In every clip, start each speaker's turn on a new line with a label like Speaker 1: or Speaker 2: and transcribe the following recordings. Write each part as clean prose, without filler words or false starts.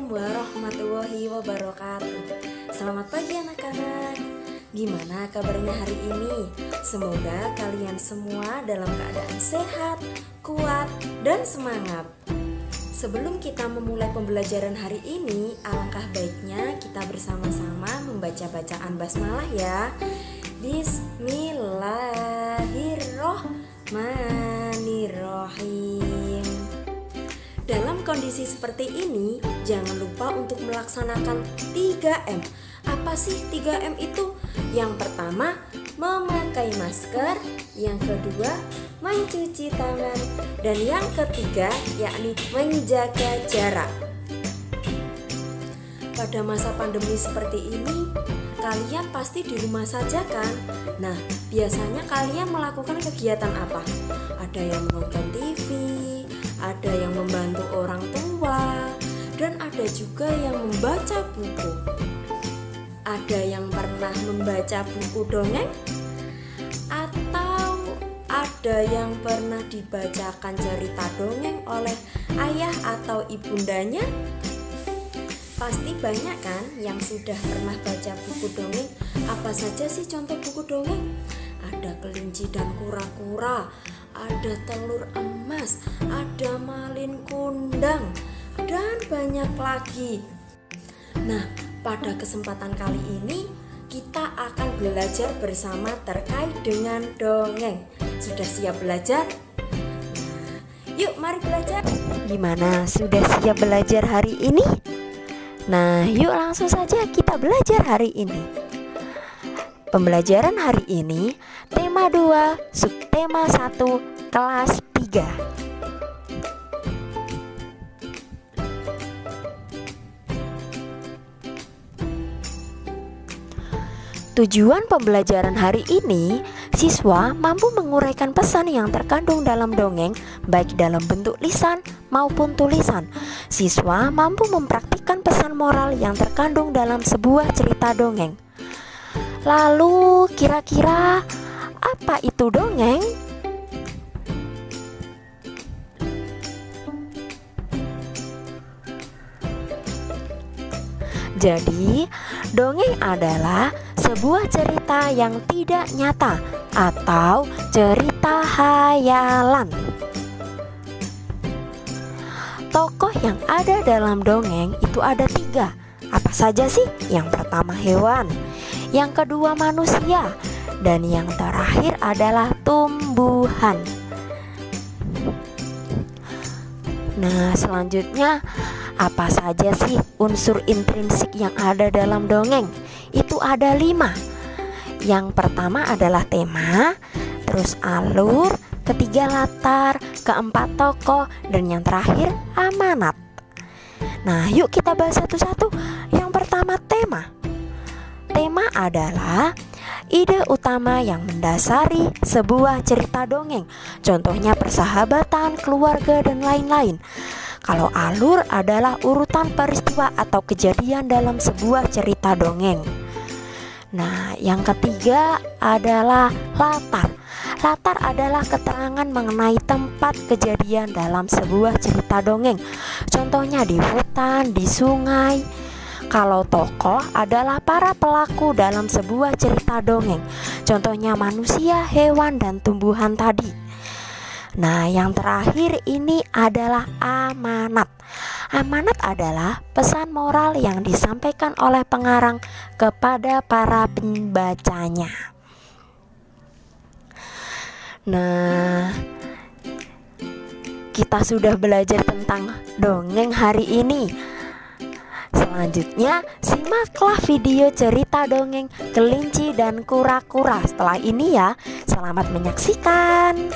Speaker 1: Assalamualaikum warahmatullahi wabarakatuh. Selamat pagi anak-anak. Gimana kabarnya hari ini? Semoga kalian semua dalam keadaan sehat, kuat, dan semangat. Sebelum kita memulai pembelajaran hari ini, alangkah baiknya kita bersama-sama membaca bacaan basmalah ya. Bismillahirrohmanirrohim. Dalam kondisi seperti ini, jangan lupa untuk melaksanakan 3M. Apa sih 3M itu? Yang pertama, memakai masker. Yang kedua, mencuci tangan. Dan yang ketiga, yakni menjaga jarak. Pada masa pandemi seperti ini, kalian pasti di rumah saja kan? Nah, biasanya kalian melakukan kegiatan apa? Ada yang menonton TV, ada yang membantu orang tua, dan ada juga yang membaca buku. Ada yang pernah membaca buku dongeng? Atau ada yang pernah dibacakan cerita dongeng oleh ayah atau ibundanya? Pasti banyak kan yang sudah pernah baca buku dongeng. Apa saja sih contoh buku dongeng? Ada kelinci dan kura-kura, ada telur emas, ada malin kundang, dan banyak lagi. Nah, pada kesempatan kali ini kita akan belajar bersama terkait dengan dongeng. Sudah siap belajar? Nah, yuk mari belajar. Gimana, sudah siap belajar hari ini? Nah, yuk langsung saja kita belajar hari ini. Pembelajaran hari ini tema 2, subtema 1, kelas 3. Tujuan pembelajaran hari ini, siswa mampu menguraikan pesan yang terkandung dalam dongeng, baik dalam bentuk lisan maupun tulisan. Siswa mampu mempraktikkan pesan moral yang terkandung dalam sebuah cerita dongeng. Lalu, kira-kira apa itu dongeng? Jadi, dongeng adalah sebuah cerita yang tidak nyata atau cerita hayalan. Tokoh yang ada dalam dongeng itu ada 3. Apa saja sih? Yang pertama hewan, yang kedua manusia, dan yang terakhir adalah tumbuhan. Nah, selanjutnya apa saja sih unsur intrinsik yang ada dalam dongeng? Itu ada 5. Yang pertama adalah tema, terus alur, ketiga latar, keempat tokoh, dan yang terakhir amanat. Nah, yuk kita bahas satu-satu. Yang pertama, tema. Tema adalah ide utama yang mendasari sebuah cerita dongeng. Contohnya persahabatan, keluarga, dan lain-lain. Kalau alur adalah urutan peristiwa atau kejadian dalam sebuah cerita dongeng. Nah, yang ketiga adalah latar. Latar adalah keterangan mengenai tempat kejadian dalam sebuah cerita dongeng. Contohnya di hutan, di sungai. Kalau tokoh adalah para pelaku dalam sebuah cerita dongeng. Contohnya manusia, hewan, dan tumbuhan tadi. Nah, yang terakhir ini adalah amanat. Amanat adalah pesan moral yang disampaikan oleh pengarang kepada para pembacanya. Nah, kita sudah belajar tentang dongeng hari ini. Selanjutnya, simaklah video cerita dongeng kelinci dan kura-kura. Setelah ini ya, selamat menyaksikan.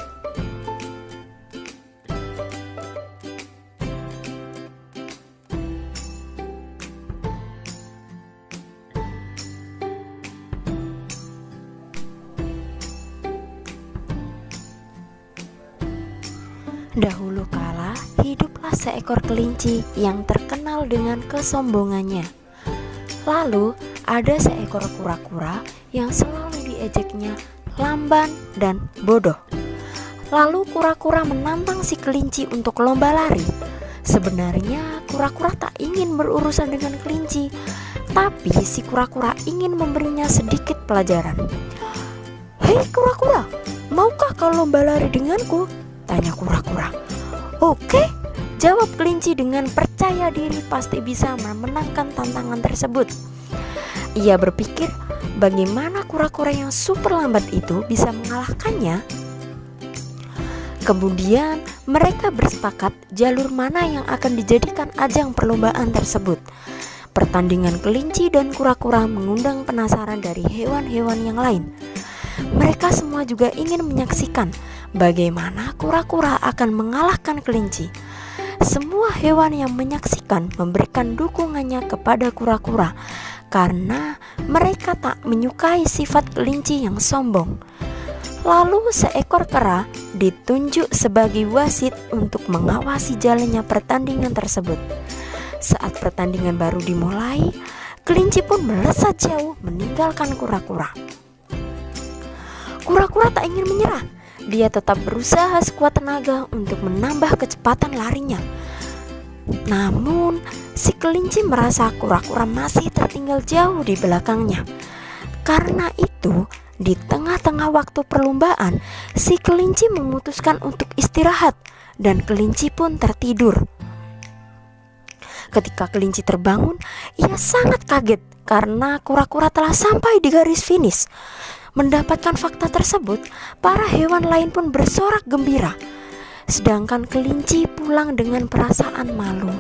Speaker 1: Dahulu kala, hiduplah seekor kelinci yang terkenal dengan kesombongannya. Lalu, ada seekor kura-kura yang selalu diejeknya lamban dan bodoh. Lalu kura-kura menantang si kelinci untuk lomba lari. Sebenarnya kura-kura tak ingin berurusan dengan kelinci. Tapi si kura-kura ingin memberinya sedikit pelajaran. "Hei kura-kura, maukah kau lomba lari denganku?" tanya kura-kura. "Oke," jawab kelinci dengan percaya diri pasti bisa memenangkan tantangan tersebut. Ia berpikir bagaimana kura-kura yang super lambat itu bisa mengalahkannya. Kemudian mereka bersepakat jalur mana yang akan dijadikan ajang perlombaan tersebut. Pertandingan kelinci dan kura-kura mengundang penasaran dari hewan-hewan yang lain. Mereka semua juga ingin menyaksikan bagaimana kura-kura akan mengalahkan kelinci. Semua hewan yang menyaksikan memberikan dukungannya kepada kura-kura karena mereka tak menyukai sifat kelinci yang sombong. Lalu seekor kera ditunjuk sebagai wasit untuk mengawasi jalannya pertandingan tersebut. Saat pertandingan baru dimulai, kelinci pun melesat jauh meninggalkan kura-kura. Kura-kura tak ingin menyerah. Dia tetap berusaha sekuat tenaga untuk menambah kecepatan larinya. Namun, si kelinci merasa kura-kura masih tertinggal jauh di belakangnya. Karena itu, di tengah-tengah waktu perlombaan, si kelinci memutuskan untuk istirahat dan kelinci pun tertidur. Ketika kelinci terbangun, ia sangat kaget karena kura-kura telah sampai di garis finish. Mendapatkan fakta tersebut, para hewan lain pun bersorak gembira. Sedangkan kelinci pulang dengan perasaan malu.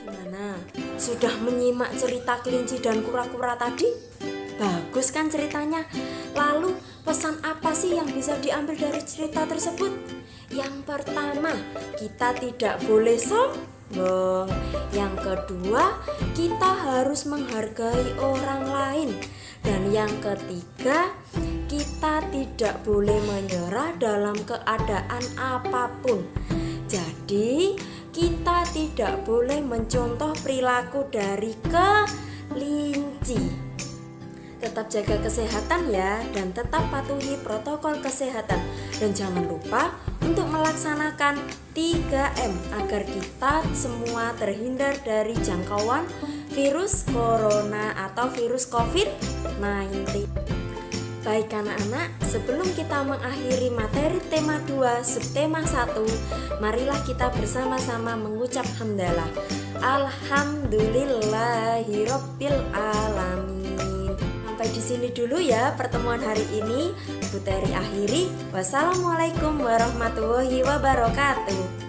Speaker 1: Gimana? Sudah menyimak cerita kelinci dan kura-kura tadi? Bagus kan ceritanya? Lalu pesan apa sih yang bisa diambil dari cerita tersebut? Yang pertama, kita tidak boleh sombong. Yang kedua, kita harus menghargai orang lain. Dan yang ketiga, kita tidak boleh menyerah dalam keadaan apapun. Jadi, kita tidak boleh mencontoh perilaku dari kelinci. Tetap jaga kesehatan ya, dan tetap patuhi protokol kesehatan. Dan jangan lupa untuk melaksanakan 3M agar kita semua terhindar dari jangkauan virus corona atau virus COVID-19. Baik anak-anak, sebelum kita mengakhiri materi tema 2 subtema 1, marilah kita bersama-sama mengucap hamdalah. Alhamdulillahirabbil alamin. Sampai di sini dulu ya pertemuan hari ini. Bu Teri akhiri. Wassalamualaikum warahmatullahi wabarakatuh.